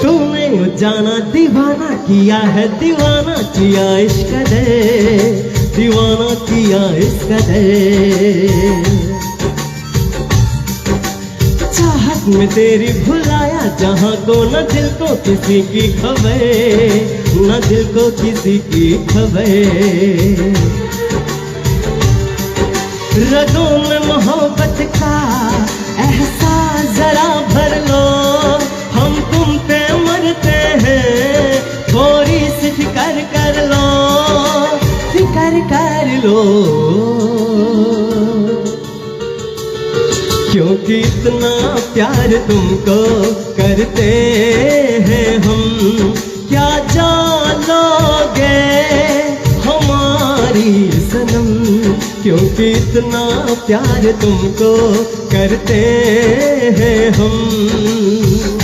तूने जाना दीवाना किया है, दीवाना किया इश्क दे, दीवाना किया इश्क दे। चाहत में तेरी भुलाया जहां को, न दिल को किसी की खबर, न दिल को किसी की खबर। रगों में मोहब्बत का एहसास जरा भर लो, हम तुम पे मरते हैं, थोड़ी सी फिक्र कर लो, फिक्र कर लो। क्योंकि इतना प्यार तुमको करते हैं हम, क्या जानोगे हमारी सनम। क्योंकि इतना प्यार तुमको करते हैं हम।